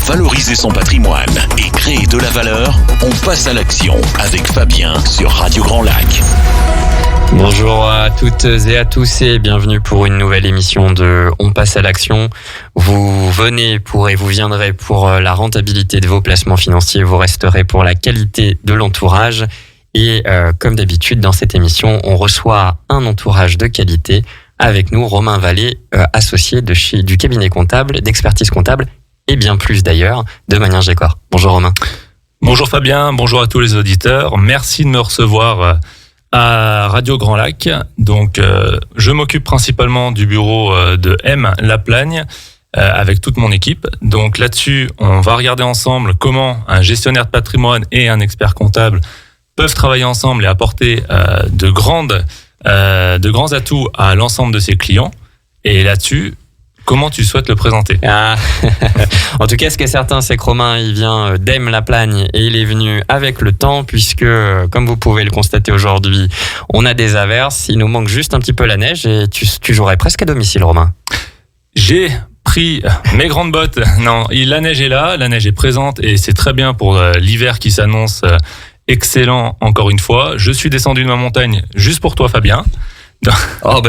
valoriser son patrimoine et créer de la valeur, on passe à l'action avec Fabien sur Radio Grand Lac. Bonjour à toutes et à tous et bienvenue pour une nouvelle émission de On passe à l'action. Vous viendrez pour la rentabilité de vos placements financiers, vous resterez pour la qualité de l'entourage. Et comme d'habitude, dans cette émission, on reçoit un entourage de qualité. Avec nous, Romain Vallée, associé du cabinet comptable, d'expertise comptable et bien plus d'ailleurs, de Magnien Gécor. Bonjour Romain. Bonjour Fabien, bonjour à tous les auditeurs. Merci de me recevoir à Radio Grand Lac. Donc, je m'occupe principalement du bureau de M Laplagne avec toute mon équipe. Donc là-dessus, on va regarder ensemble comment un gestionnaire de patrimoine et un expert comptable peuvent travailler ensemble et apporter de grands atouts à l'ensemble de ses clients. Et là-dessus, comment tu souhaites le présenter ? En tout cas, ce qui est certain, c'est que Romain, il vient d'Aime la Plagne et il est venu avec le temps puisque, comme vous pouvez le constater aujourd'hui, on a des averses. Il nous manque juste un petit peu la neige et tu jouerais presque à domicile, Romain. J'ai pris mes grandes bottes. Non, la neige est là, la neige est présente et c'est très bien pour l'hiver qui s'annonce excellent encore une fois. Je suis descendu de ma montagne juste pour toi, Fabien.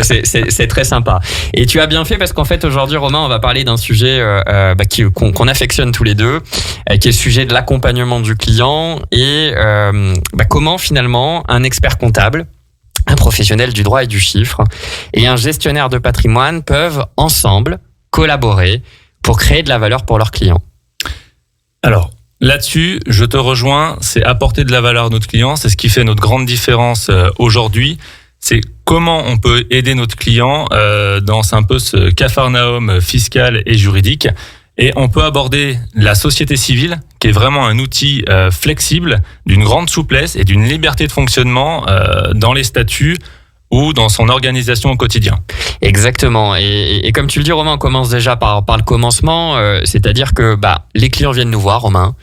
C'est très sympa. Et tu as bien fait parce qu'en fait aujourd'hui, Romain, on va parler d'un sujet qu'on affectionne tous les deux, qui est le sujet de l'accompagnement du client et comment finalement un expert comptable, un professionnel du droit et du chiffre et un gestionnaire de patrimoine peuvent ensemble collaborer pour créer de la valeur pour leurs clients. Alors, là-dessus, je te rejoins, c'est apporter de la valeur à notre client, c'est ce qui fait notre grande différence aujourd'hui. C'est comment on peut aider notre client dans un peu ce capharnaüm fiscal et juridique. Et on peut aborder la société civile, qui est vraiment un outil flexible, d'une grande souplesse et d'une liberté de fonctionnement dans les statuts ou dans son organisation au quotidien. Exactement. Et comme tu le dis, Romain, on commence déjà par le commencement, c'est-à-dire que les clients viennent nous voir, Romain.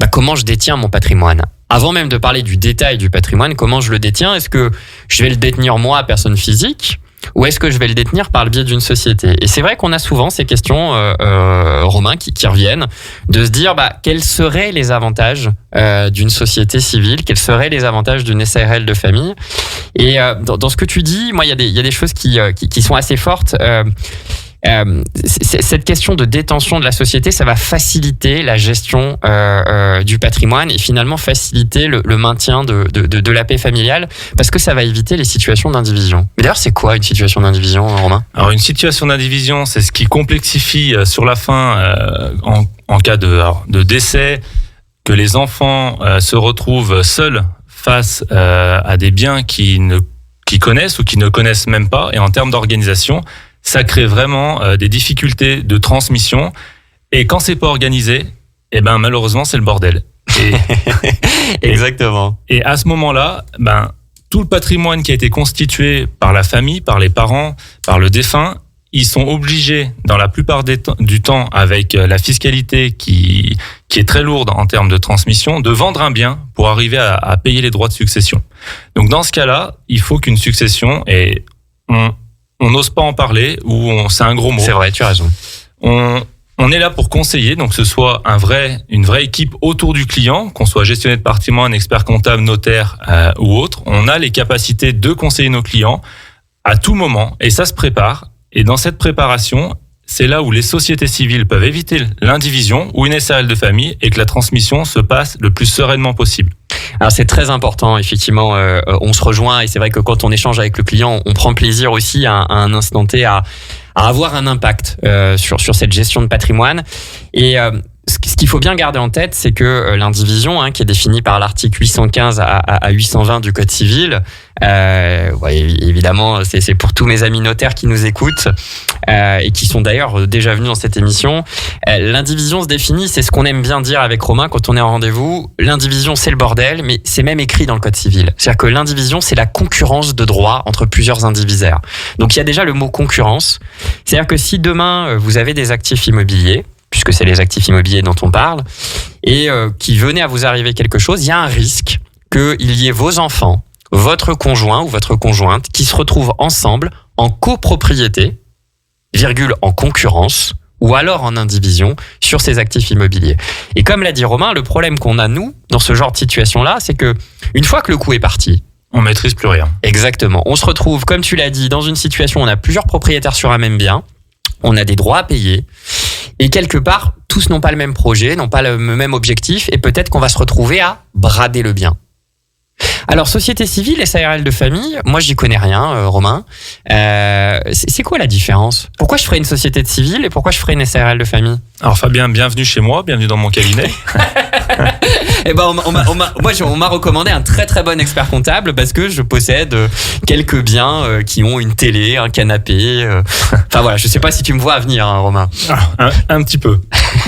Comment je détiens mon patrimoine ? Avant même de parler du détail du patrimoine, comment je le détiens ? Est-ce que je vais le détenir moi, personne physique, ou est-ce que je vais le détenir par le biais d'une société ? Et c'est vrai qu'on a souvent ces questions, Romain, qui reviennent, de se dire quels seraient les avantages d'une société civile, quels seraient les avantages d'une SARL de famille. Et dans ce que tu dis, moi, il y a des choses qui sont assez fortes. Cette question de détention de la société, ça va faciliter la gestion du patrimoine et finalement faciliter le maintien de la paix familiale parce que ça va éviter les situations d'indivision. Mais d'ailleurs, c'est quoi une situation d'indivision, Romain ? Alors, une situation d'indivision, c'est ce qui complexifie sur la fin en cas de décès, que les enfants se retrouvent seuls face à des biens qu'ils connaissent ou qu'ils ne connaissent même pas. Et en termes d'organisation, ça crée vraiment des difficultés de transmission. Et quand c'est pas organisé, malheureusement, c'est le bordel. Exactement. Et à ce moment-là, tout le patrimoine qui a été constitué par la famille, par les parents, par le défunt, ils sont obligés, dans la plupart du temps, avec la fiscalité qui est très lourde en termes de transmission, de vendre un bien pour arriver à payer les droits de succession. Donc dans ce cas-là, il faut qu'une succession, et on n'ose pas en parler, ou c'est un gros mot. C'est vrai, tu as raison. On est là pour conseiller, donc que ce soit une vraie équipe autour du client, qu'on soit gestionnaire de patrimoine, expert comptable, notaire ou autre. On a les capacités de conseiller nos clients à tout moment, et ça se prépare. Et dans cette préparation, c'est là où les sociétés civiles peuvent éviter l'indivision ou une SARL de famille et que la transmission se passe le plus sereinement possible. Alors c'est très important, effectivement, on se rejoint et c'est vrai que quand on échange avec le client, on prend plaisir aussi à un instant T à avoir un impact sur cette gestion de patrimoine. Et ce qu'il faut bien garder en tête, c'est que l'indivision, qui est définie par l'article 815 à 820 du Code civil, évidemment, c'est pour tous mes amis notaires qui nous écoutent et qui sont d'ailleurs déjà venus dans cette émission. L'indivision se définit, c'est ce qu'on aime bien dire avec Romain quand on est en rendez-vous. L'indivision, c'est le bordel, mais c'est même écrit dans le Code civil. C'est-à-dire que l'indivision, c'est la concurrence de droits entre plusieurs indivisaires. Donc il y a déjà le mot concurrence. C'est-à-dire que si demain, vous avez des actifs immobiliers, puisque c'est les actifs immobiliers dont on parle, et qu'il venait à vous arriver quelque chose, il y a un risque qu'il y ait vos enfants, votre conjoint ou votre conjointe, qui se retrouvent ensemble en copropriété, en concurrence, ou alors en indivision sur ses actifs immobiliers. Et comme l'a dit Romain, le problème qu'on a, nous, dans ce genre de situation-là, c'est que une fois que le coup est parti, on maîtrise plus rien. Exactement. On se retrouve, comme tu l'as dit, dans une situation où on a plusieurs propriétaires sur un même bien, on a des droits à payer, et quelque part, tous n'ont pas le même projet, n'ont pas le même objectif, et peut-être qu'on va se retrouver à brader le bien. Alors, société civile, SARL de famille, moi j'y connais rien, Romain. C'est quoi la différence ? Pourquoi je ferais une société de civile et pourquoi je ferais une SARL de famille ? Alors Fabien, bienvenue chez moi, bienvenue dans mon cabinet. Eh ben, on m'a recommandé un très très bon expert comptable parce que je possède quelques biens qui ont une télé, un canapé. Enfin voilà, je sais pas si tu me vois à venir, hein, Romain. Un petit peu.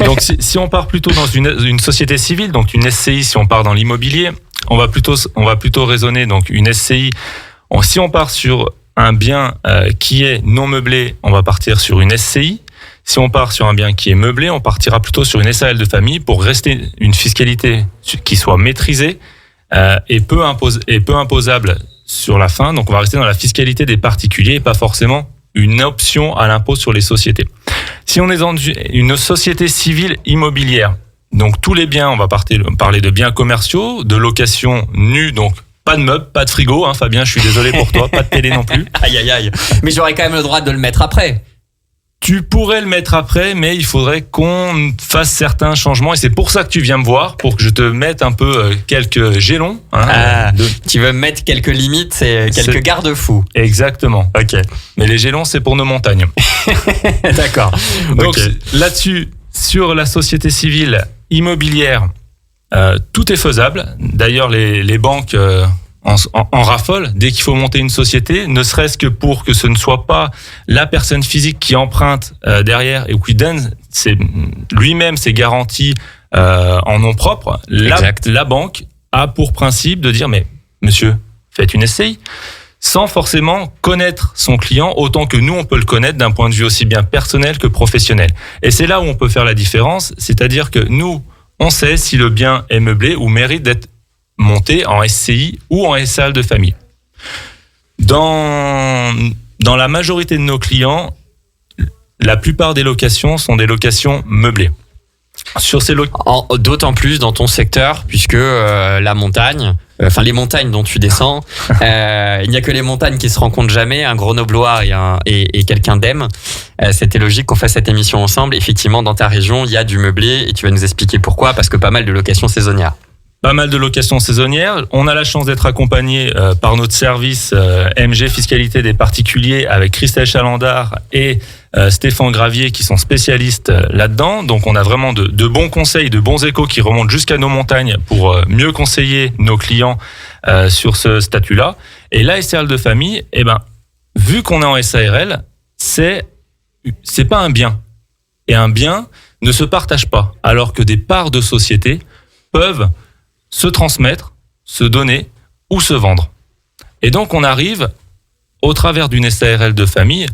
Donc si on part plutôt dans une société civile, donc une SCI, si on part dans l'immobilier, on va plutôt raisonner donc une SCI. Si on part sur un bien qui est non meublé, on va partir sur une SCI. Si on part sur un bien qui est meublé, on partira plutôt sur une SARL de famille pour rester une fiscalité qui soit maîtrisée et peu imposable sur la fin. Donc on va rester dans la fiscalité des particuliers et pas forcément une option à l'impôt sur les sociétés. Si on est dans une société civile immobilière, donc tous les biens, on va parler de biens commerciaux, de location nue, donc pas de meubles, pas de frigo, hein, Fabien, je suis désolé pour toi, pas de télé non plus. Aïe aïe aïe. Mais j'aurais quand même le droit de le mettre après. Tu pourrais le mettre après, mais il faudrait qu'on fasse certains changements. Et c'est pour ça que tu viens me voir, pour que je te mette un peu quelques gélons. Hein, tu veux me mettre quelques limites et quelques garde-fous. Exactement. Ok. Mais les gélons, c'est pour nos montagnes. D'accord. Donc okay. Là-dessus, sur la société civile immobilière, tout est faisable. D'ailleurs, les banques... En rafole, dès qu'il faut monter une société, ne serait-ce que pour que ce ne soit pas la personne physique qui emprunte derrière et qui donne lui-même ses garanties en nom propre, la banque a pour principe de dire « mais monsieur, faites une SCI » sans forcément connaître son client autant que nous, on peut le connaître d'un point de vue aussi bien personnel que professionnel. Et c'est là où on peut faire la différence, c'est-à-dire que nous, on sait si le bien est meublé ou mérite d'être monté en SCI ou en SARL de famille. Dans la majorité de nos clients, la plupart des locations sont des locations meublées. Sur ces d'autant plus dans ton secteur, puisque la montagne, les montagnes dont tu descends, il n'y a que les montagnes qui se rencontrent jamais, un Grenoblois et quelqu'un d'Aime. C'était logique qu'on fasse cette émission ensemble. Effectivement, dans ta région, il y a du meublé et tu vas nous expliquer pourquoi, parce que pas mal de locations saisonnières. Pas mal de locations saisonnières. On a la chance d'être accompagné par notre service MG Fiscalité des particuliers avec Christelle Chalandard et Stéphane Gravier qui sont spécialistes là-dedans. Donc on a vraiment de bons conseils, de bons échos qui remontent jusqu'à nos montagnes pour mieux conseiller nos clients sur ce statut-là. Et la SARL de famille, vu qu'on est en SARL, c'est pas un bien. Et un bien ne se partage pas, alors que des parts de société peuvent se transmettre, se donner ou se vendre. Et donc on arrive, au travers d'une SARL de famille,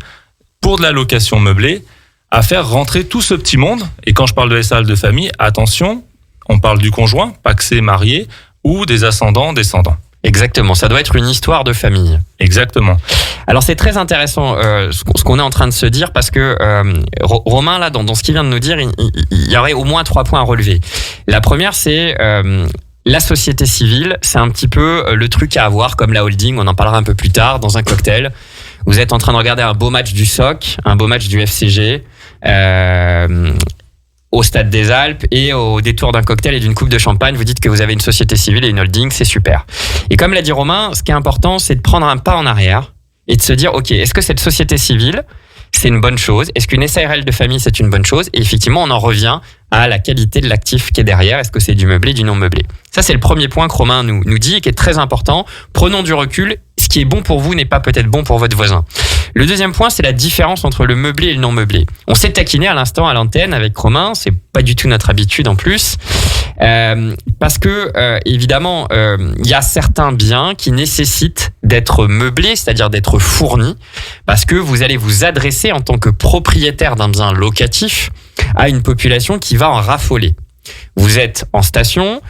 pour de la location meublée, à faire rentrer tout ce petit monde. Et quand je parle de SARL de famille, attention, on parle du conjoint, pacsé, marié, ou des ascendants, descendants. Exactement, ça doit être une histoire de famille. Exactement. Alors c'est très intéressant ce qu'on est en train de se dire parce que Romain, là, dans ce qu'il vient de nous dire, il y aurait au moins 3 points à relever. La première, c'est... la société civile, c'est un petit peu le truc à avoir comme la holding, on en parlera un peu plus tard, dans un cocktail. Vous êtes en train de regarder un beau match du SOC, un beau match du FCG, au Stade des Alpes, et au détour d'un cocktail et d'une coupe de champagne, vous dites que vous avez une société civile et une holding, c'est super. Et comme l'a dit Romain, ce qui est important, c'est de prendre un pas en arrière et de se dire, ok, est-ce que cette société civile, c'est une bonne chose? Est-ce qu'une SARL de famille, c'est une bonne chose? Et effectivement, on en revient à la qualité de l'actif qui est derrière. Est-ce que c'est du meublé, du non meublé? Ça, c'est le premier point que Romain nous dit et qui est très important. Prenons du recul. Ce qui est bon pour vous n'est pas peut-être bon pour votre voisin. Le deuxième point, c'est la différence entre le meublé et le non meublé. On s'est taquiné à l'instant à l'antenne avec Romain. C'est pas du tout notre habitude en plus. Parce que, évidemment, il y a certains biens qui nécessitent d'être meublés, c'est-à-dire d'être fournis, parce que vous allez vous adresser en tant que propriétaire d'un bien locatif à une population qui va en raffoler. Vous êtes en station,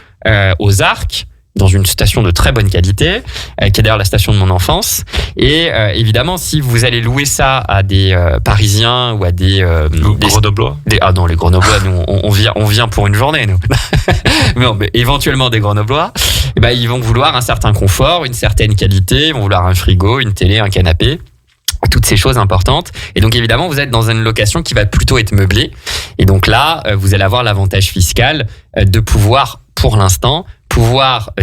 aux Arcs, dans une station de très bonne qualité, qui est d'ailleurs la station de mon enfance. Et évidemment, si vous allez louer ça à des Parisiens ou à des Grenoblois. Ah non, les Grenoblois, nous, on vient pour une journée, nous. Non, mais éventuellement des Grenoblois, eh ben, ils vont vouloir un certain confort, une certaine qualité, ils vont vouloir un frigo, une télé, un canapé. Toutes ces choses importantes. Et donc, évidemment, vous êtes dans une location qui va plutôt être meublée. Et donc là, vous allez avoir l'avantage fiscal de pouvoir, pour l'instant,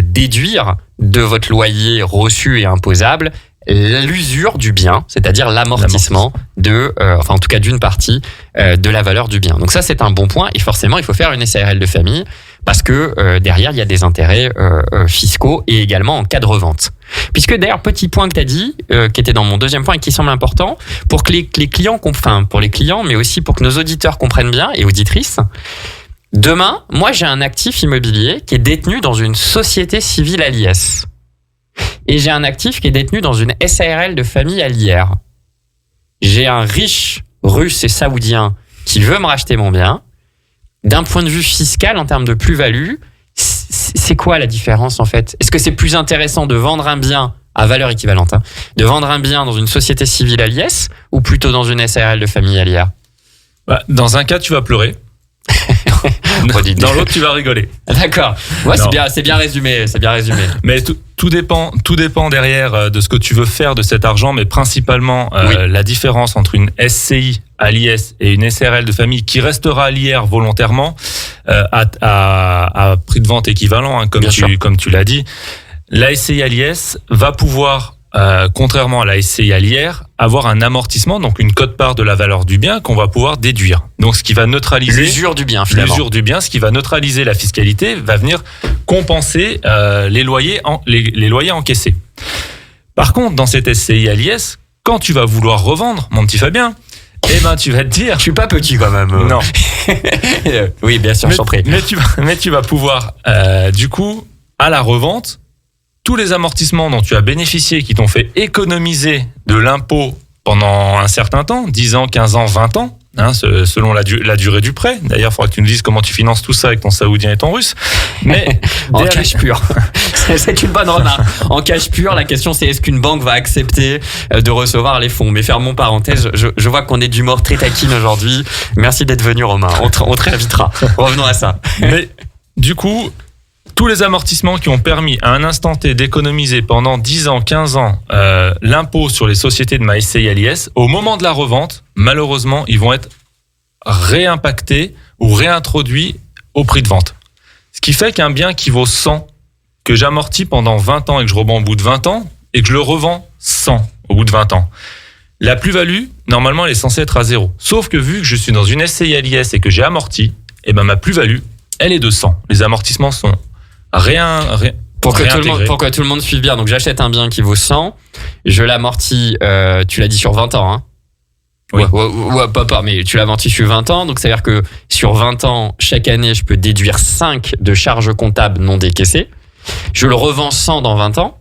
déduire de votre loyer reçu et imposable l'usure du bien, c'est-à-dire l'amortissement en tout cas d'une partie de la valeur du bien. Donc ça, c'est un bon point. Et forcément, il faut faire une SARL de famille parce que derrière, il y a des intérêts fiscaux et également en cas de revente. Puisque d'ailleurs, petit point que tu as dit, qui était dans mon deuxième point et qui semble important, pour que les clients, pour les clients, mais aussi pour que nos auditeurs comprennent bien et auditrices, demain, moi, j'ai un actif immobilier qui est détenu dans une société civile à l'IS. Et j'ai un actif qui est détenu dans une SARL de famille à l'IR. J'ai un riche russe et saoudien qui veut me racheter mon bien. D'un point de vue fiscal, en termes de plus-value, c'est quoi la différence en fait ? Est-ce que c'est plus intéressant de vendre un bien à valeur équivalente, de vendre un bien dans une société civile à l'IS ou plutôt dans une SARL de famille à l'IR ? Dans un cas, tu vas pleurer. Dans l'autre, tu vas rigoler. D'accord. Ouais, c'est bien résumé. Mais tout dépend derrière de ce que tu veux faire de cet argent, mais principalement la différence entre une SCI à l'IS et une SRL de famille qui restera à l'IR volontairement à prix de vente équivalent, comme tu l'as dit. La SCI à l'IS va pouvoir contrairement à la SCI à l'IR, avoir un amortissement, donc une quote-part de la valeur du bien qu'on va pouvoir déduire. Donc, ce qui va neutraliser l'usure du bien, finalement. L'usure du bien, ce qui va neutraliser la fiscalité, va venir compenser les loyers encaissés. Par contre, dans cette SCI à l'IS, quand tu vas vouloir revendre, mon petit Fabien, tu vas te dire... Je suis pas petit quand même. Non. Oui, bien sûr, je t'en prie. Mais tu vas pouvoir, du coup, à la revente, tous les amortissements dont tu as bénéficié, qui t'ont fait économiser de l'impôt pendant un certain temps, 10 ans, 15 ans, 20 ans, selon la durée du prêt. D'ailleurs, il faudra que tu nous dises comment tu finances tout ça avec ton saoudien et ton russe. Mais en cash pur. C'est une bonne remarque. En cash pur, la question c'est est-ce qu'une banque va accepter de recevoir les fonds ? Mais fermons parenthèse, je vois qu'on est d'humeur très taquine aujourd'hui. Merci d'être venu, Romain. On te réinvitera. Revenons à ça. Mais du coup... tous les amortissements qui ont permis à un instant T d'économiser pendant 10 ans, 15 ans l'impôt sur les sociétés de ma SCI à l'IS, au moment de la revente, malheureusement, ils vont être réimpactés ou réintroduits au prix de vente. Ce qui fait qu'un bien qui vaut 100, que j'amortis pendant 20 ans et que je revends au bout de 20 ans, et que je le revends 100 au bout de 20 ans, la plus-value, normalement, elle est censée être à 0. Sauf que vu que je suis dans une SCI à l'IS et que j'ai amorti, ma plus-value, elle est de 100. Les amortissements sont pour que tout le monde suive bien. Donc j'achète un bien qui vaut 100, je l'amortis, tu l'as dit sur 20 ans, hein. Oui. Pas, mais tu l'amortis sur 20 ans, donc ça veut dire que sur 20 ans, chaque année, je peux déduire 5 de charges comptables non décaissées. Je le revends 100 dans 20 ans.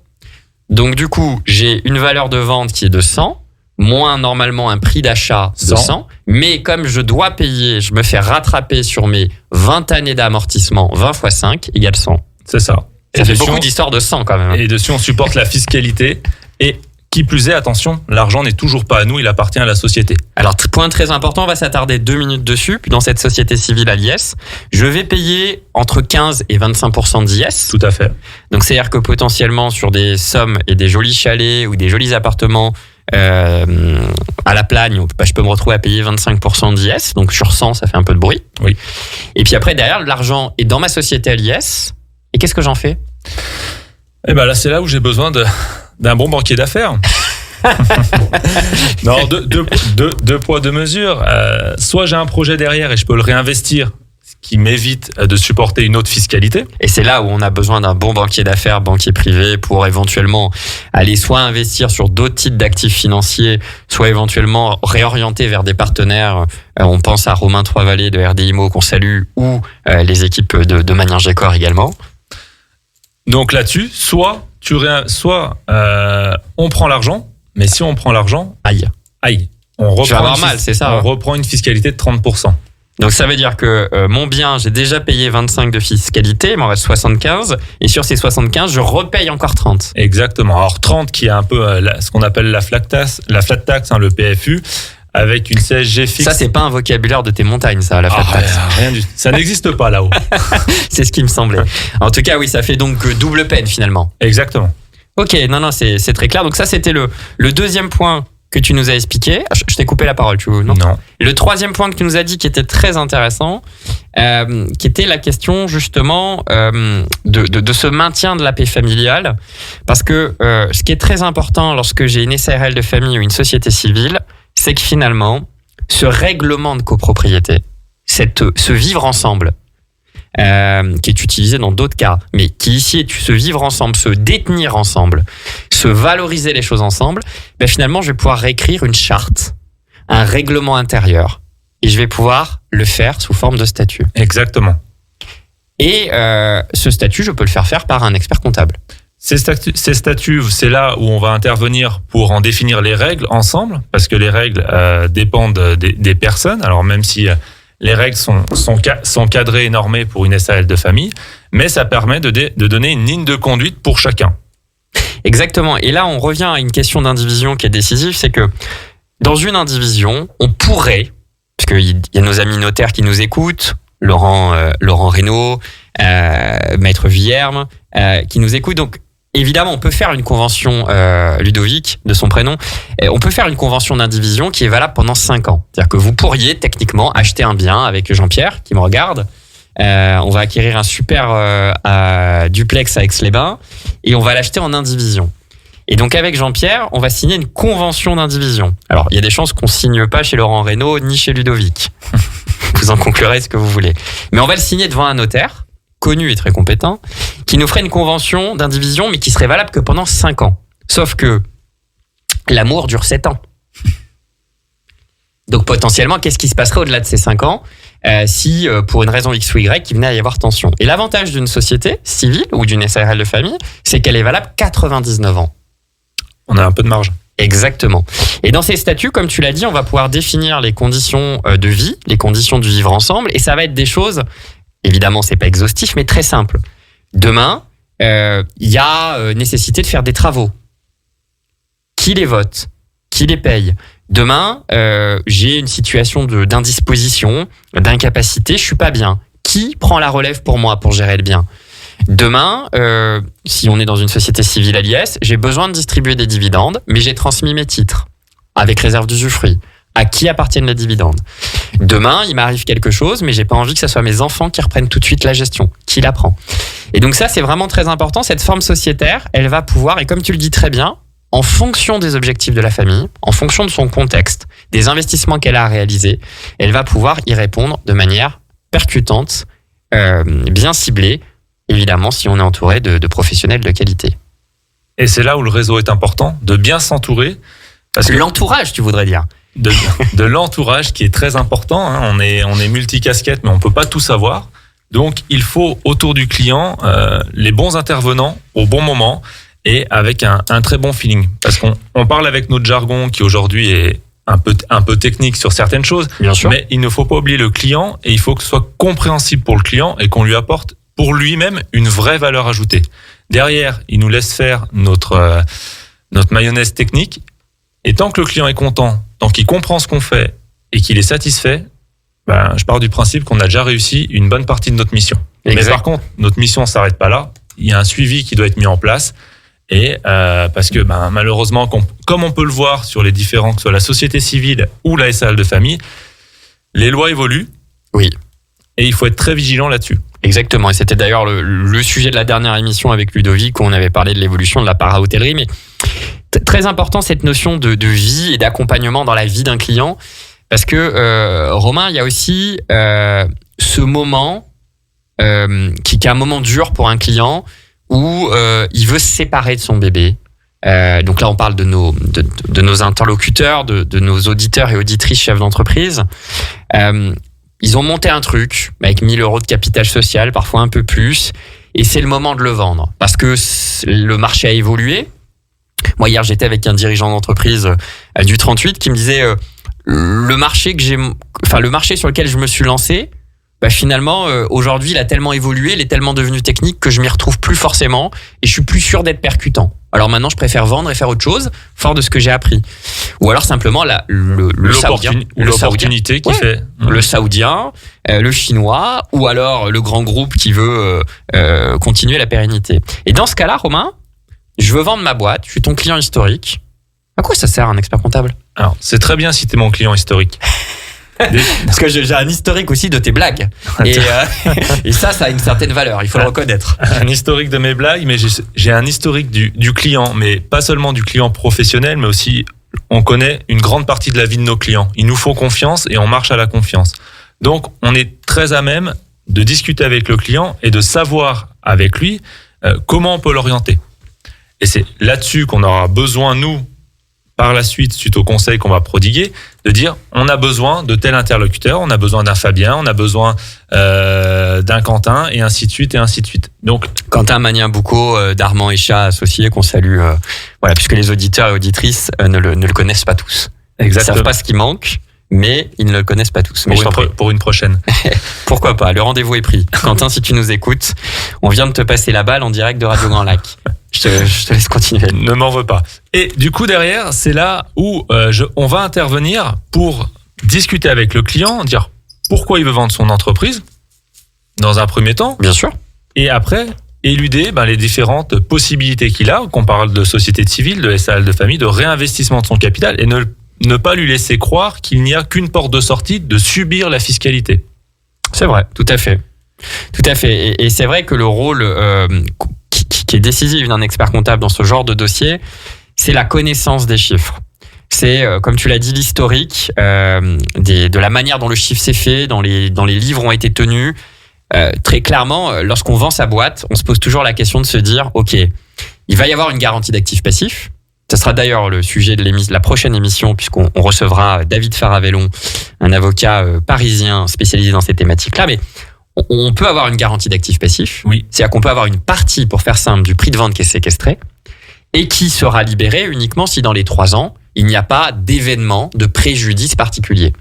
Donc du coup, j'ai une valeur de vente qui est de 100, moins normalement un prix d'achat de 100. Mais comme je dois payer, je me fais rattraper sur mes 20 années d'amortissement, 20 x 5 égale 100. C'est ça. Ça fait beaucoup d'histoires de 100 quand même. Et dessus, on supporte la fiscalité. Et qui plus est, attention, l'argent n'est toujours pas à nous, il appartient à la société. Alors, point très important, on va s'attarder 2 minutes dessus. Puis dans cette société civile à l'IS, je vais payer entre 15 et 25% d'IS. Tout à fait. Donc, c'est-à-dire que potentiellement, sur des sommes et des jolis chalets ou des jolis appartements à la Plagne, je peux me retrouver à payer 25% d'IS. Donc, sur 100, ça fait un peu de bruit. Oui. Et puis après, derrière, l'argent est dans ma société à l'IS. Et qu'est-ce que j'en fais ? Là, c'est là où j'ai besoin d'un bon banquier d'affaires. Non, deux poids, deux mesures. Soit j'ai un projet derrière et je peux le réinvestir, ce qui m'évite de supporter une autre fiscalité. Et c'est là où on a besoin d'un bon banquier d'affaires, banquier privé, pour éventuellement aller soit investir sur d'autres types d'actifs financiers, soit éventuellement réorienter vers des partenaires. On pense à Romain Troisvallée de RD Imo qu'on salue, ou les équipes de Magnien Gécor également. Donc là-dessus, soit on prend l'argent, mais si on prend l'argent, aïe, on reprend je vais avoir mal, c'est ça. On reprend une fiscalité de 30%. Donc ça veut dire que mon bien, j'ai déjà payé 25 de fiscalité, il m'en reste 75, et sur ces 75, je repaye encore 30. Exactement. Alors 30 qui est un peu ce qu'on appelle la flat tax, le PFU, avec une CSG fixe. Ça, c'est pas un vocabulaire de tes montagnes, ça, la flat tax. Rien du tout. Ça n'existe pas là-haut. C'est ce qui me semblait. En tout cas, oui, ça fait donc double peine finalement. Exactement. Ok, non, c'est très clair. Donc ça, c'était le deuxième point que tu nous as expliqué. Je t'ai coupé la parole, non? Et le troisième point que tu nous as dit qui était très intéressant, qui était la question justement de ce maintien de la paix familiale. Parce que ce qui est très important lorsque j'ai une SARL de famille ou une société civile, c'est que finalement, ce règlement de copropriété, ce vivre ensemble, qui est utilisé dans d'autres cas, mais qui ici est se vivre ensemble, se détenir ensemble, se valoriser les choses ensemble, finalement, je vais pouvoir réécrire une charte, un règlement intérieur, et je vais pouvoir le faire sous forme de statut. Exactement. Et ce statut, je peux le faire par un expert comptable. Ces statuts, c'est là où on va intervenir pour en définir les règles ensemble, parce que les règles dépendent des personnes. Alors même si les règles sont cadrées et normées pour une SARL de famille, mais ça permet de donner une ligne de conduite pour chacun. Exactement. Et là, on revient à une question d'indivision qui est décisive, c'est que dans une indivision, on pourrait, parce qu'il y a nos amis notaires qui nous écoutent, Laurent Reynaud, Maître Villerme, qui nous écoutent. Donc, évidemment, on peut faire une convention, Ludovic, de son prénom, on peut faire une convention d'indivision qui est valable pendant 5 ans. C'est-à-dire que vous pourriez techniquement acheter un bien avec Jean-Pierre, qui me regarde. On va acquérir un super duplex à Aix-les-Bains et on va l'acheter en indivision. Et donc avec Jean-Pierre, on va signer une convention d'indivision. Alors, il y a des chances qu'on signe pas chez Laurent Reynaud ni chez Ludovic. Vous en conclurez ce que vous voulez. Mais on va le signer devant un notaire, connu et très compétent, qui nous ferait une convention d'indivision, mais qui serait valable que pendant 5 ans. Sauf que l'amour dure 7 ans. Donc potentiellement, qu'est-ce qui se passerait au-delà de ces 5 ans si, pour une raison X ou Y, il venait à y avoir tension? Et l'avantage d'une société civile ou d'une SARL de famille, c'est qu'elle est valable 99 ans. On a un peu de marge. Exactement. Et dans ces statuts, comme tu l'as dit, on va pouvoir définir les conditions de vie, les conditions du vivre ensemble, et ça va être des choses, évidemment, c'est pas exhaustif, mais très simple. Demain, il y a nécessité de faire des travaux. Qui les vote? Qui les paye? Demain, j'ai une situation d'indisposition, d'incapacité, je suis pas bien. Qui prend la relève pour moi pour gérer le bien? Demain, si on est dans une société civile à l'IS, j'ai besoin de distribuer des dividendes, mais j'ai transmis mes titres avec réserve d'usufruit. À qui appartiennent les dividendes? Demain, il m'arrive quelque chose, mais j'ai pas envie que ce soit mes enfants qui reprennent tout de suite la gestion. Qui la prend? Et donc ça, c'est vraiment très important. Cette forme sociétaire, elle va pouvoir, et comme tu le dis très bien, en fonction des objectifs de la famille, en fonction de son contexte, des investissements qu'elle a à réaliser, elle va pouvoir y répondre de manière percutante, bien ciblée, évidemment si on est entouré de professionnels de qualité. Et c'est là où le réseau est important, de bien s'entourer. Parce que l'entourage, tu voudrais dire. De l'entourage qui est très important. Hein. On est multicasquette, mais on peut pas tout savoir. Donc, il faut autour du client les bons intervenants au bon moment et avec un très bon feeling. Parce qu'on parle avec notre jargon qui aujourd'hui est un peu technique sur certaines choses. Bien sûr. Mais il ne faut pas oublier le client et il faut que ce soit compréhensible pour le client et qu'on lui apporte pour lui-même une vraie valeur ajoutée. Derrière, il nous laisse faire notre mayonnaise technique. Et tant que le client est content, tant qu'il comprend ce qu'on fait et qu'il est satisfait, je pars du principe qu'on a déjà réussi une bonne partie de notre mission. Exact. Mais par contre, notre mission ne s'arrête pas là. Il y a un suivi qui doit être mis en place. Et parce que malheureusement, comme on peut le voir sur les différents, que ce soit la société civile ou la SARL de famille, les lois évoluent. Oui. Et il faut être très vigilant là-dessus. Exactement. Et c'était d'ailleurs le sujet de la dernière émission avec Ludovic où on avait parlé de l'évolution de la para-hôtellerie. Mais très important cette notion de vie et d'accompagnement dans la vie d'un client. Parce que, Romain, il y a aussi ce moment qui est un moment dur pour un client où il veut se séparer de son bébé. Donc là, on parle de nos interlocuteurs, de nos auditeurs et auditrices chefs d'entreprise. Ils ont monté un truc avec 1 000 € de capital social, parfois un peu plus, et c'est le moment de le vendre. Parce que le marché a évolué. Moi, hier, j'étais avec un dirigeant d'entreprise du 38 qui me disait le marché le marché sur lequel je me suis lancé, bah finalement aujourd'hui il a tellement évolué, il est tellement devenu technique que je m'y retrouve plus forcément et je suis plus sûr d'être percutant. Alors maintenant je préfère vendre et faire autre chose fort de ce que j'ai appris. Ou alors simplement l'opportunité qui fait le saoudien, le chinois ou alors le grand groupe qui veut continuer la pérennité. Et dans ce cas-là, Romain, je veux vendre ma boîte, je suis ton client historique. À quoi ça sert un expert comptable? Alors, c'est très bien si t'es mon client historique. Parce que j'ai un historique aussi de tes blagues. Et ça a une certaine valeur, il faut le reconnaître. Un historique de mes blagues, mais j'ai un historique du client, mais pas seulement du client professionnel, mais aussi on connaît une grande partie de la vie de nos clients. Il nous faut confiance et on marche à la confiance. Donc, on est très à même de discuter avec le client et de savoir avec lui comment on peut l'orienter. Et c'est là-dessus qu'on aura besoin, nous, par la suite, suite au conseil qu'on va prodiguer, de dire on a besoin de tel interlocuteur, on a besoin d'un Fabien, on a besoin d'un Quentin, et ainsi de suite, et ainsi de suite. Donc, Quentin Magnin-Boucaud d'Armand et Chat associés, qu'on salue, puisque les auditeurs et auditrices ne le connaissent pas tous. Exactement. Ils ne savent pas ce qui manque, mais ils ne le connaissent pas tous. Mais pour une prochaine. Pourquoi pas, le rendez-vous est pris. Quentin, si tu nous écoutes, on vient de te passer la balle en direct de Radio Grand Lac. Je te laisse continuer. Ne m'en veux pas. Et du coup, derrière, c'est là où on va intervenir pour discuter avec le client, dire pourquoi il veut vendre son entreprise, dans un premier temps. Bien sûr. Et après, éluder les différentes possibilités qu'il a, qu'on parle de société civile, de SARL de famille, de réinvestissement de son capital, et ne pas lui laisser croire qu'il n'y a qu'une porte de sortie, de subir la fiscalité. C'est vrai, tout à fait. Tout à fait. Et c'est vrai que le rôle qui est décisif d'un expert comptable dans ce genre de dossier, c'est la connaissance des chiffres. C'est, comme tu l'as dit, l'historique de la manière dont le chiffre s'est fait, dans les livres ont été tenus. Très clairement, lorsqu'on vend sa boîte, on se pose toujours la question de se dire, OK, il va y avoir une garantie d'actifs passifs. Ce sera d'ailleurs le sujet de la prochaine émission, puisqu'on recevra David Faravellon, un avocat parisien spécialisé dans ces thématiques-là. Mais on peut avoir une garantie d'actifs passifs. Oui. C'est-à-dire qu'on peut avoir une partie, pour faire simple, du prix de vente qui est séquestré et qui sera libérée uniquement si dans les 3 ans, il n'y a pas d'événement, de préjudice particulier.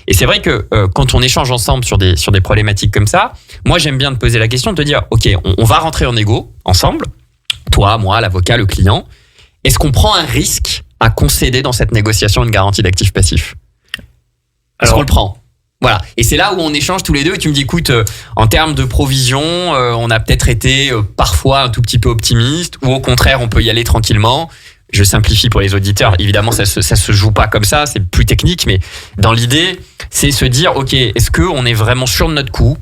Et c'est vrai que quand on échange ensemble sur des problématiques comme ça, moi j'aime bien te poser la question de te dire, OK, on va rentrer en égo ensemble, toi, moi, l'avocat, le client. Est-ce qu'on prend un risque à concéder dans cette négociation une garantie d'actifs passifs? Est-ce qu'on le prend? Voilà. Et c'est là où on échange tous les deux et tu me dis, écoute, en termes de provision, on a peut-être été parfois un tout petit peu optimiste ou au contraire, on peut y aller tranquillement. Je simplifie pour les auditeurs. Évidemment, ça se joue pas comme ça, c'est plus technique, mais dans l'idée, c'est se dire, OK, est-ce qu'on est vraiment sûr de notre coup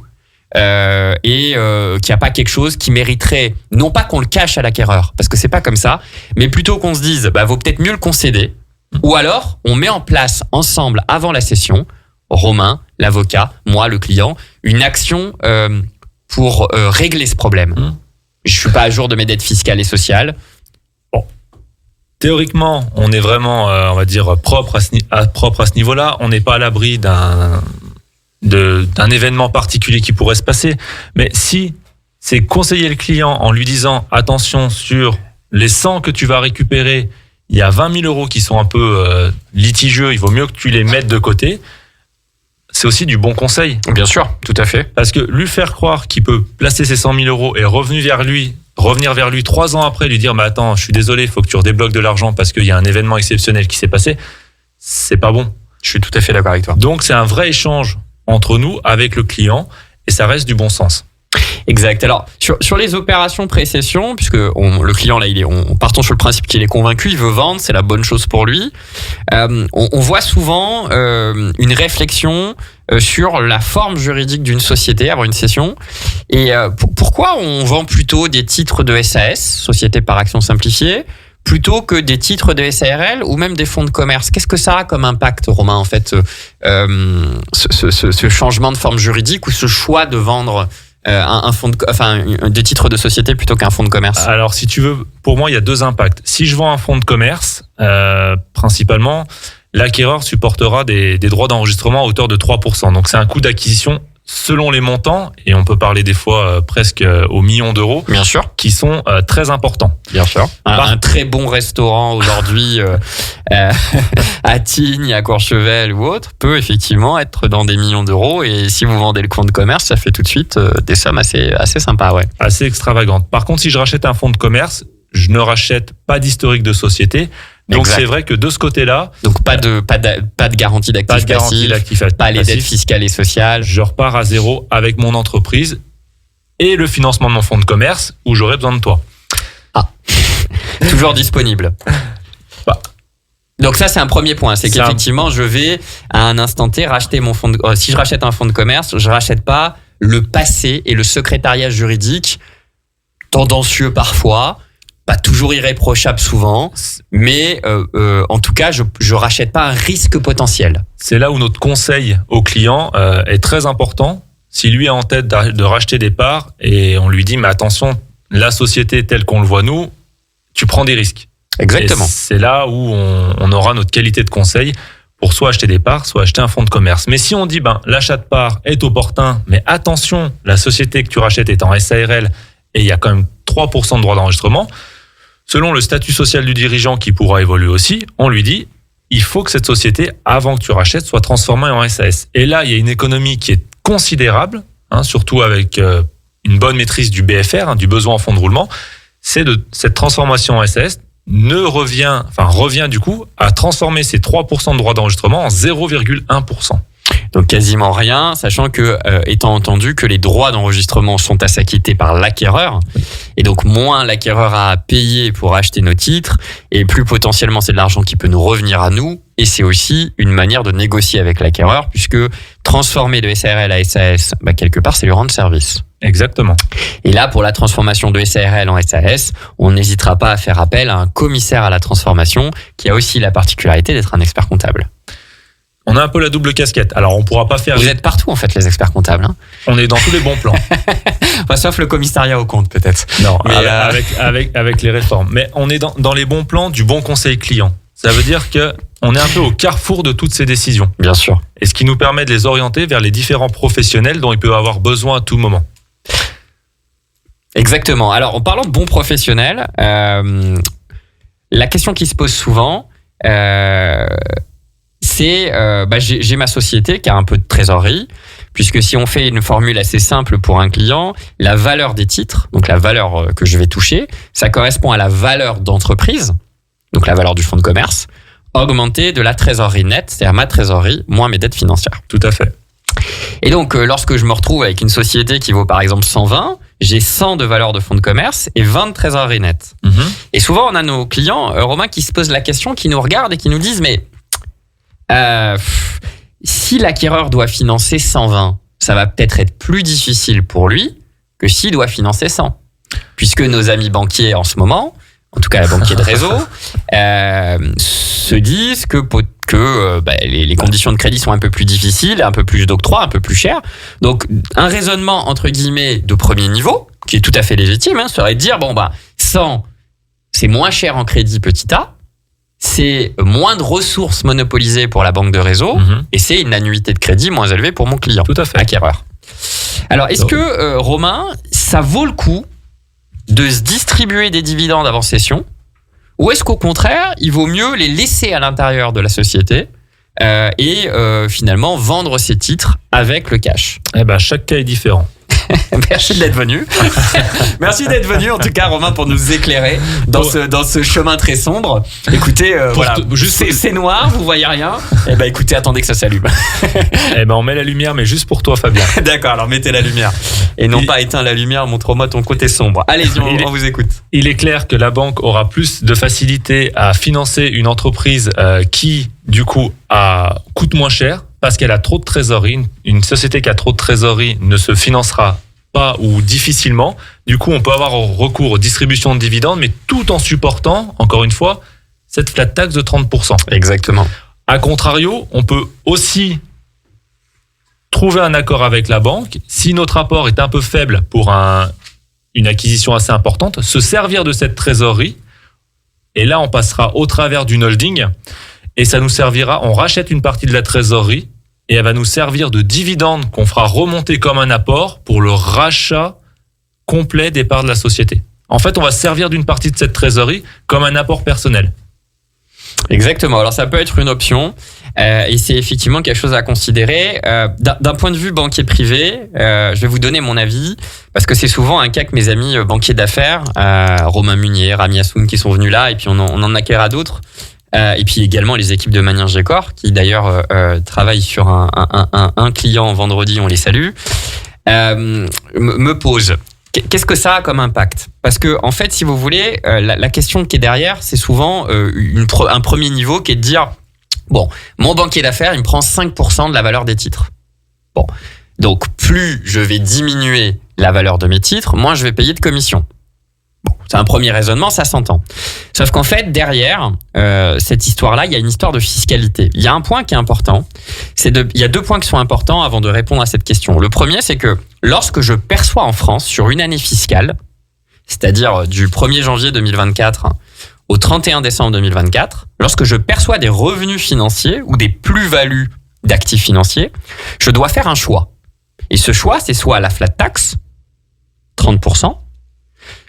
et qu'il n'y a pas quelque chose qui mériterait, non pas qu'on le cache à l'acquéreur, parce que c'est pas comme ça, mais plutôt qu'on se dise, vaut peut-être mieux le concéder, ou alors on met en place ensemble avant la session, Romain, l'avocat, moi, le client, une action pour régler ce problème. Je suis pas à jour de mes dettes fiscales et sociales. Bon. Théoriquement, on est vraiment, on va dire, propre à ce niveau-là. On n'est pas à l'abri d'un événement particulier qui pourrait se passer. Mais si c'est conseiller le client en lui disant, attention, sur les 100 que tu vas récupérer, il y a 20 000 euros qui sont un peu litigieux, il vaut mieux que tu les mettes de côté. C'est aussi du bon conseil. Bien sûr, tout à fait. Parce que lui faire croire qu'il peut placer ses 100 000 euros et revenir vers lui 3 ans après, lui dire, attends, je suis désolé, il faut que tu redébloques de l'argent parce qu'il y a un événement exceptionnel qui s'est passé, c'est pas bon. Je suis tout à fait d'accord avec toi. Donc, c'est un vrai échange entre nous, avec le client, et ça reste du bon sens. Exact. Alors, sur les opérations pré-cession, puisque le client, là, partons sur le principe qu'il est convaincu, il veut vendre, c'est la bonne chose pour lui. On voit souvent une réflexion sur la forme juridique d'une société avant une cession. Et pourquoi on vend plutôt des titres de SAS, Société par Action Simplifiée, plutôt que des titres de SARL ou même des fonds de commerce? Qu'est-ce que ça a comme impact, Romain, en fait, ce changement de forme juridique ou ce choix de vendre un fonds des titres de société plutôt qu'un fonds de commerce? Alors, si tu veux, pour moi, il y a 2 impacts. Si je vends un fonds de commerce, principalement, l'acquéreur supportera des droits d'enregistrement à hauteur de 3%. Donc, c'est un coût d'acquisition selon les montants, et on peut parler des fois presque aux millions d'euros, Bien sûr. qui sont très importants. Bien sûr. Un très bon restaurant aujourd'hui à Tignes, à Courchevel ou autre peut effectivement être dans des millions d'euros. Et si vous vendez le compte de commerce, ça fait tout de suite des sommes assez sympas. Ouais. Assez extravagantes. Par contre, si je rachète un fonds de commerce, je ne rachète pas d'historique de société. Donc Exact. c'est vrai que de ce côté-là, Donc pas de garantie pas d'actifs de garantie passifs, d'actifs pas les dettes passifs. fiscales et sociales. Je repars à zéro avec mon entreprise et le financement de mon fonds de commerce où j'aurai besoin de toi. Toujours disponible. Bah. Donc ça, c'est un premier point. C'est C'est qu'effectivement, je vais à un instant T racheter mon fonds de... si je rachète un fonds de commerce, je rachète pas le passé et le secrétariat juridique, tendancieux parfois, pas toujours irréprochable souvent, mais en tout cas, je rachète pas un risque potentiel. C'est là où notre conseil au client est très important. Si lui a en tête de racheter des parts et on lui dit mais attention, la société telle qu'on le voit nous, tu prends des risques. Exactement. Et c'est là où on aura notre qualité de conseil pour soit acheter des parts, soit acheter un fonds de commerce. Mais si on dit l'achat de parts est opportun, mais attention, la société que tu rachètes est en SARL et il y a quand même 3% de droits d'enregistrement, selon le statut social du dirigeant qui pourra évoluer aussi, on lui dit il faut que cette société, avant que tu rachètes, soit transformée en SAS. Et là, il y a une économie qui est considérable, surtout avec une bonne maîtrise du BFR, du besoin en fonds de roulement. C'est de cette transformation en SAS revient du coup à transformer ces 3% de droits d'enregistrement en 0,1%. Donc quasiment rien, sachant que, étant entendu que les droits d'enregistrement sont à s'acquitter par l'acquéreur, et donc moins l'acquéreur a à payer pour acheter nos titres, et plus potentiellement c'est de l'argent qui peut nous revenir à nous, et c'est aussi une manière de négocier avec l'acquéreur, puisque transformer de SARL à SAS, quelque part c'est lui rendre service. Exactement. Et là, pour la transformation de SARL en SAS, on n'hésitera pas à faire appel à un commissaire à la transformation, qui a aussi la particularité d'être un expert comptable. On a un peu la double casquette. Alors, on pourra pas faire... Vous êtes partout, en fait, les experts comptables. Hein. On est dans tous les bons plans. Enfin, sauf le commissariat au compte, peut-être. Non, Mais avec les réformes. Mais on est dans les bons plans du bon conseil client. Ça veut dire que on est un peu au carrefour de toutes ces décisions. Bien sûr. Et ce qui nous permet de les orienter vers les différents professionnels dont ils peuvent avoir besoin à tout moment. Exactement. Alors, en parlant de bons professionnels, la question qui se pose souvent, c'est j'ai ma société qui a un peu de trésorerie, puisque si on fait une formule assez simple pour un client, la valeur des titres, donc la valeur que je vais toucher, ça correspond à la valeur d'entreprise, donc la valeur du fonds de commerce, augmentée de la trésorerie nette, c'est-à-dire ma trésorerie moins mes dettes financières. Tout à fait. Et donc, lorsque je me retrouve avec une société qui vaut par exemple 120, j'ai 100 de valeur de fonds de commerce et 20 de trésorerie nette. Mmh. Et souvent, on a nos clients, Romain, qui se posent la question, qui nous regardent et qui nous disent, mais si l'acquéreur doit financer 120, ça va peut-être être plus difficile pour lui que s'il doit financer 100. Puisque nos amis banquiers en ce moment, en tout cas les banquiers de réseau, se disent que les conditions de crédit sont un peu plus difficiles, un peu plus d'octroi, un peu plus cher. Donc un raisonnement entre guillemets de premier niveau, qui est tout à fait légitime, serait de dire 100, c'est moins cher en crédit petit a, c'est moins de ressources monopolisées pour la banque de réseau, et c'est une annuité de crédit moins élevée pour mon client, tout à fait, acquéreur. Alors est-ce que Romain, ça vaut le coup de se distribuer des dividendes avant cession, ou est-ce qu'au contraire, il vaut mieux les laisser à l'intérieur de la société et finalement vendre ses titres avec le cash? Chaque cas est différent. Merci d'être venu. Merci d'être venu, en tout cas, Romain, pour nous éclairer dans ce chemin très sombre. Écoutez, c'est noir, vous voyez rien. Écoutez, attendez que ça s'allume. On met la lumière, mais juste pour toi, Fabien. D'accord, alors mettez la lumière. Et non pas éteins la lumière, montre-moi ton côté sombre. Allez-y, on vous écoute. Il est clair que la banque aura plus de facilité à financer une entreprise qui, du coup, coûte moins cher, parce qu'elle a trop de trésorerie. Une société qui a trop de trésorerie ne se financera pas ou difficilement. Du coup, on peut avoir recours aux distributions de dividendes, mais tout en supportant, encore une fois, cette flat tax de 30%. Exactement. A contrario, on peut aussi trouver un accord avec la banque. Si notre apport est un peu faible pour une acquisition assez importante, se servir de cette trésorerie. Et là, on passera au travers d'une holding. Et ça nous servira, on rachète une partie de la trésorerie et elle va nous servir de dividende qu'on fera remonter comme un apport pour le rachat complet des parts de la société. En fait, on va se servir d'une partie de cette trésorerie comme un apport personnel. Exactement. Alors ça peut être une option et c'est effectivement quelque chose à considérer. D'un point de vue banquier privé, je vais vous donner mon avis parce que c'est souvent un cas que mes amis banquiers d'affaires, Romain Munier, Rami Assoun qui sont venus là et puis on en acquérera d'autres. Et puis également les équipes de Magnien Gécor qui d'ailleurs travaillent sur un client vendredi, on les salue, me posent. Qu'est-ce que ça a comme impact ? Parce que en fait, si vous voulez, la question qui est derrière, c'est souvent un premier niveau qui est de dire bon, mon banquier d'affaires, il me prend 5% de la valeur des titres. Bon, donc plus je vais diminuer la valeur de mes titres, moins je vais payer de commission. Bon, c'est un premier raisonnement, ça s'entend. Sauf qu'en fait, derrière cette histoire-là, il y a une histoire de fiscalité. Il y a un point qui est important. Il y a 2 points qui sont importants avant de répondre à cette question. Le premier, c'est que lorsque je perçois en France sur une année fiscale, c'est-à-dire du 1er janvier 2024 au 31 décembre 2024, lorsque je perçois des revenus financiers ou des plus-values d'actifs financiers, je dois faire un choix. Et ce choix, c'est soit la flat tax, 30%,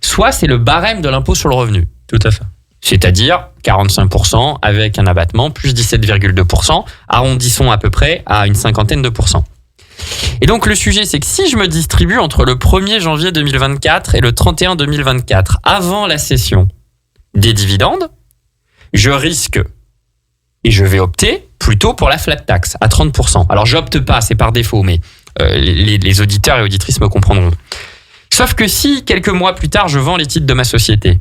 soit c'est le barème de l'impôt sur le revenu. Tout à fait. C'est-à-dire 45% avec un abattement, plus 17,2%, arrondissons à peu près à une cinquantaine de pourcents. Et donc le sujet, c'est que si je me distribue entre le 1er janvier 2024 et le 31 2024, avant la cession des dividendes, je risque, et je vais opter plutôt pour la flat tax à 30%. Alors j'opte pas, c'est par défaut, mais les auditeurs et auditrices me comprendront. Sauf que si, quelques mois plus tard, je vends les titres de ma société,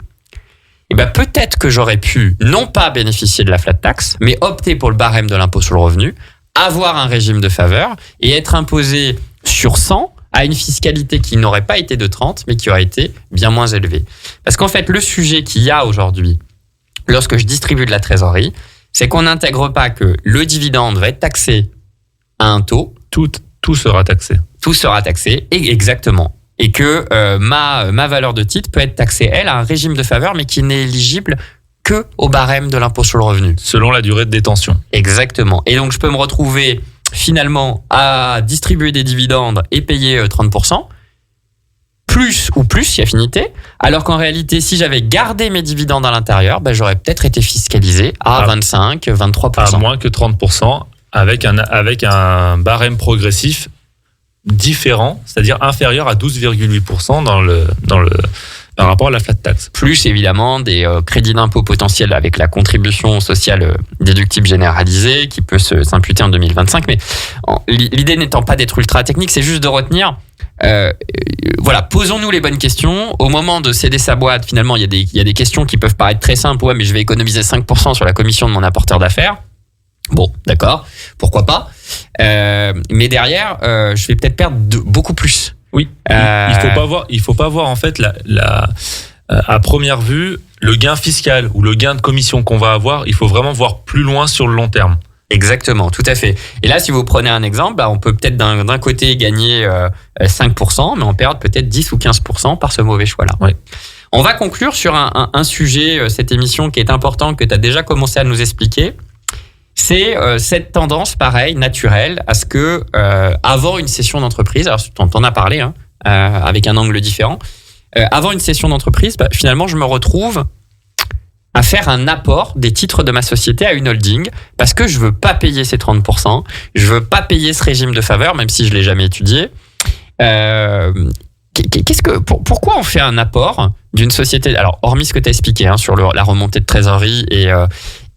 eh ben peut-être que j'aurais pu non pas bénéficier de la flat tax, mais opter pour le barème de l'impôt sur le revenu, avoir un régime de faveur et être imposé sur 100 à une fiscalité qui n'aurait pas été de 30, mais qui aurait été bien moins élevée. Parce qu'en fait, le sujet qu'il y a aujourd'hui, lorsque je distribue de la trésorerie, c'est qu'on n'intègre pas que le dividende va être taxé à un taux. Tout sera taxé. Tout sera taxé, exactement. Et que ma valeur de titre peut être taxée, elle, à un régime de faveur, mais qui n'est éligible que au barème de l'impôt sur le revenu. Selon la durée de détention. Exactement. Et donc, je peux me retrouver finalement à distribuer des dividendes et payer 30%, plus ou plus, si affinité, alors qu'en réalité, si j'avais gardé mes dividendes à l'intérieur, ben, j'aurais peut-être été fiscalisé à 25, 23%. À moins que 30%, avec un barème progressif différent, c'est-à-dire inférieur à 12,8% par rapport à la flat tax. Plus évidemment des crédits d'impôt potentiels avec la contribution sociale déductible généralisée qui peut s'imputer en 2025. Mais l'idée n'étant pas d'être ultra technique, c'est juste de retenir, voilà, posons-nous les bonnes questions. Au moment de céder sa boîte, finalement, il y a des questions qui peuvent paraître très simples. Ouais, mais je vais économiser 5% sur la commission de mon apporteur d'affaires. Bon, d'accord, pourquoi pas. Mais derrière, je vais peut-être perdre beaucoup plus. Oui, il faut pas voir en fait à première vue le gain fiscal ou le gain de commission qu'on va avoir. Il faut vraiment voir plus loin sur le long terme. Exactement, tout à fait. Et là, si vous prenez un exemple, on peut peut-être d'un côté gagner 5%, mais on perd peut-être 10 ou 15% par ce mauvais choix-là. Oui. On va conclure sur un sujet, cette émission qui est important, que tu as déjà commencé à nous expliquer. C'est cette tendance, pareil, naturelle, à ce que avant une cession d'entreprise, alors t'en as parlé, avec un angle différent, avant une cession d'entreprise, finalement, je me retrouve à faire un apport des titres de ma société à une holding parce que je veux pas payer ces 30%, je veux pas payer ce régime de faveur, même si je l'ai jamais étudié. Pourquoi on fait un apport d'une société, alors hormis ce que tu as expliqué sur la remontée de trésorerie et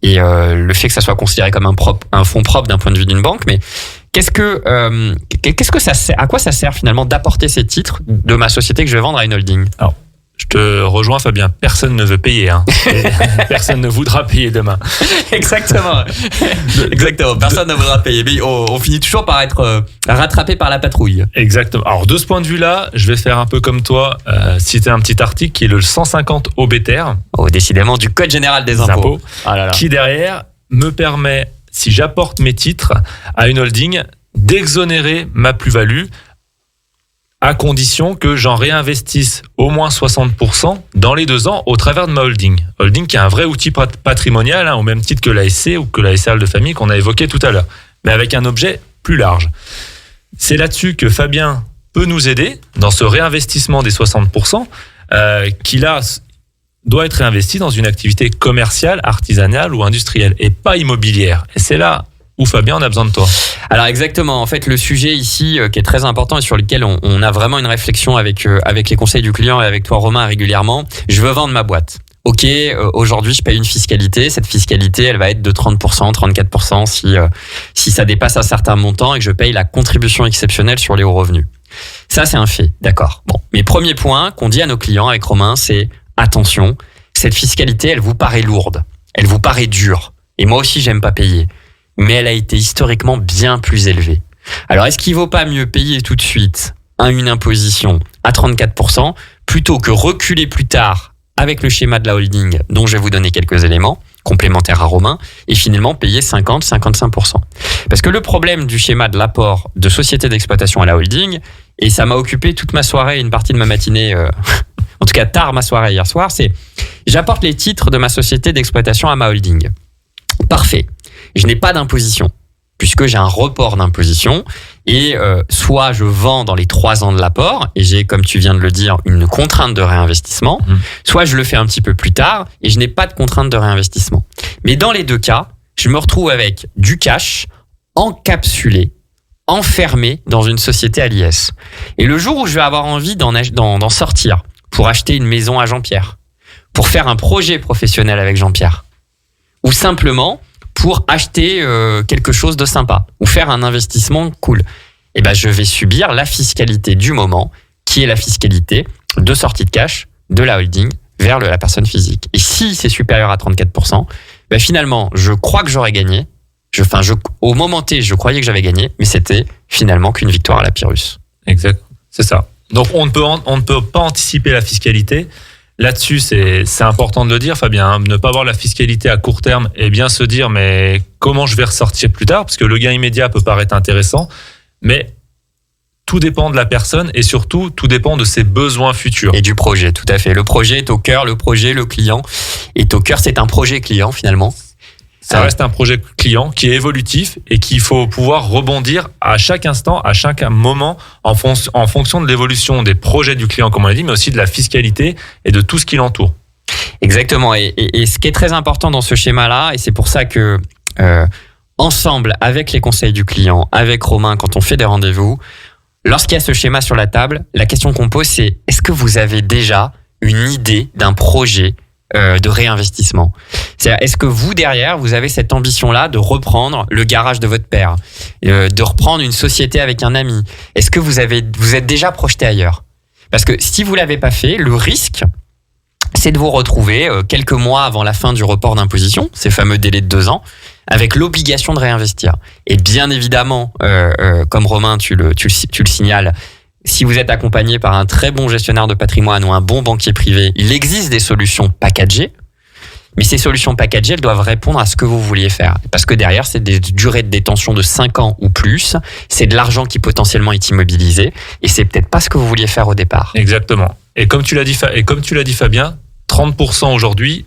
le fait que ça soit considéré comme un fonds propre d'un point de vue d'une banque, mais qu'est-ce que ça sert, à quoi ça sert finalement d'apporter ces titres de ma société que je vais vendre à une holding? Alors, je te rejoins, Fabien. Personne ne veut payer. Personne ne voudra payer demain. Exactement. Exactement. Personne ne voudra payer. Mais on finit toujours par être rattrapé par la patrouille. Exactement. Alors, de ce point de vue-là, je vais faire un peu comme toi, citer un petit article qui est le 150 OBTR. Oh, décidément, du Code général des impôts. Qui derrière me permet, si j'apporte mes titres à une holding, d'exonérer ma plus-value à condition que j'en réinvestisse au moins 60% dans les 2 ans au travers de ma holding. Holding qui est un vrai outil patrimonial, au même titre que la SC ou que la SRL de famille qu'on a évoqué tout à l'heure, mais avec un objet plus large. C'est là-dessus que Fabien peut nous aider dans ce réinvestissement des 60%, qui là doit être réinvesti dans une activité commerciale, artisanale ou industrielle et pas immobilière. Et c'est là où Fabien, on a besoin de toi. Alors exactement, en fait le sujet ici qui est très important et sur lequel on a vraiment une réflexion avec les conseils du client et avec toi Romain régulièrement, je veux vendre ma boîte. Ok, aujourd'hui je paye une fiscalité, cette fiscalité elle va être de 30%, 34% si ça dépasse un certain montant et que je paye la contribution exceptionnelle sur les hauts revenus. Ça c'est un fait, d'accord. Bon, mes premiers points qu'on dit à nos clients avec Romain, c'est attention, cette fiscalité elle vous paraît lourde, elle vous paraît dure et moi aussi j'aime pas payer. Mais elle a été historiquement bien plus élevée. Alors, est-ce qu'il vaut pas mieux payer tout de suite une imposition à 34% plutôt que reculer plus tard avec le schéma de la holding, dont je vais vous donner quelques éléments complémentaires à Romain, et finalement payer 50-55%. Parce que le problème du schéma de l'apport de société d'exploitation à la holding, et ça m'a occupé toute ma soirée, une partie de ma matinée, en tout cas tard ma soirée hier soir, c'est j'apporte les titres de ma société d'exploitation à ma holding. Parfait. Je n'ai pas d'imposition, puisque j'ai un report d'imposition, et soit je vends dans les 3 ans de l'apport, et j'ai, comme tu viens de le dire, une contrainte de réinvestissement, soit je le fais un petit peu plus tard, et je n'ai pas de contrainte de réinvestissement. Mais dans les deux cas, je me retrouve avec du cash encapsulé, enfermé dans une société à l'IS. Et le jour où je vais avoir envie d'en sortir, pour acheter une maison à Jean-Pierre, pour faire un projet professionnel avec Jean-Pierre, ou simplement pour acheter quelque chose de sympa ou faire un investissement cool, et ben je vais subir la fiscalité du moment, qui est la fiscalité de sortie de cash de la holding vers la personne physique. Et si c'est supérieur à 34%, ben finalement, je crois que j'aurais gagné. Au moment T, je croyais que j'avais gagné, mais c'était finalement qu'une victoire à la Pyrrhus. Exact, c'est ça. Donc on ne peut pas anticiper la fiscalité. Là-dessus, c'est important de le dire, Fabien, hein, ne pas avoir la fiscalité à court terme et bien se dire mais comment je vais ressortir plus tard, parce que le gain immédiat peut paraître intéressant, mais tout dépend de la personne et surtout tout dépend de ses besoins futurs. Et du projet, tout à fait. Le projet est au cœur, le client est au cœur. C'est un projet client finalement. Ça reste un projet client qui est évolutif et qu'il faut pouvoir rebondir à chaque instant, à chaque moment, en fonction de l'évolution des projets du client, comme on l'a dit, mais aussi de la fiscalité et de tout ce qui l'entoure. Exactement. Et ce qui est très important dans ce schéma-là, et c'est pour ça que ensemble, avec les conseils du client, avec Romain, quand on fait des rendez-vous, lorsqu'il y a ce schéma sur la table, la question qu'on pose, c'est est-ce que vous avez déjà une idée d'un projet de réinvestissement? C'est-à-dire, est-ce que vous, derrière, vous avez cette ambition-là de reprendre le garage de votre père, de reprendre une société avec un ami? Est-ce que vous êtes déjà projeté ailleurs? Parce que si vous l'avez pas fait, le risque, c'est de vous retrouver quelques mois avant la fin du report d'imposition, ces fameux délais de 2 ans, avec l'obligation de réinvestir. Et bien évidemment, comme Romain, tu le signales, si vous êtes accompagné par un très bon gestionnaire de patrimoine ou un bon banquier privé, il existe des solutions packagées, mais ces solutions packagées, elles doivent répondre à ce que vous vouliez faire. Parce que derrière, c'est des durées de détention de 5 ans ou plus, c'est de l'argent qui potentiellement est immobilisé, et c'est peut-être pas ce que vous vouliez faire au départ. Exactement. Et comme tu l'as dit Fabien, 30% aujourd'hui,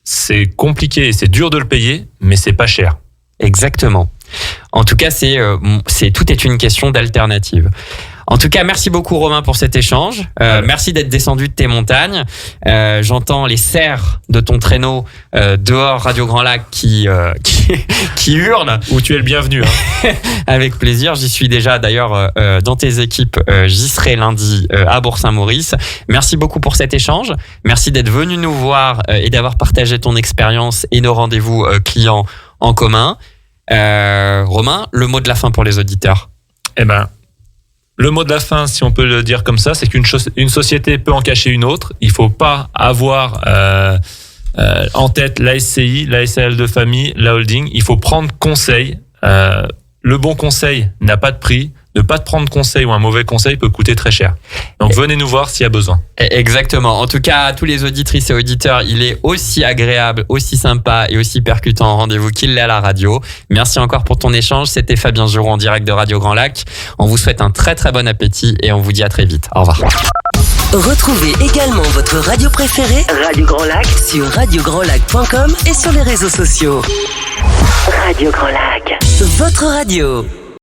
c'est compliqué et c'est dur de le payer, mais c'est pas cher. Exactement. En tout cas, tout est une question d'alternative. En tout cas, merci beaucoup Romain pour cet échange. Merci d'être descendu de tes montagnes. J'entends les cerfs de ton traîneau dehors Radio Grand Lac qui hurlent. Où tu es le bienvenu. Hein. Avec plaisir. J'y suis déjà d'ailleurs dans tes équipes. J'y serai lundi à Bourg-Saint-Maurice. Merci beaucoup pour cet échange. Merci d'être venu nous voir et d'avoir partagé ton expérience et nos rendez-vous clients en commun. Romain, le mot de la fin pour les auditeurs. Le mot de la fin, si on peut le dire comme ça, c'est qu'une société peut en cacher une autre. Il faut pas avoir en tête la SCI, la SAL de famille, la holding. Il faut prendre conseil. Le bon conseil n'a pas de prix. Ne pas te prendre conseil ou un mauvais conseil peut coûter très cher. Donc venez nous voir s'il y a besoin. Exactement. En tout cas, à tous les auditrices et auditeurs, il est aussi agréable, aussi sympa et aussi percutant en rendez-vous qu'il l'est à la radio. Merci encore pour ton échange. C'était Fabien Juron en direct de Radio Grand Lac. On vous souhaite un très très bon appétit et on vous dit à très vite. Au revoir. Retrouvez également votre radio préférée, Radio Grand Lac, sur radiograndlac.com et sur les réseaux sociaux. Radio Grand Lac, votre radio.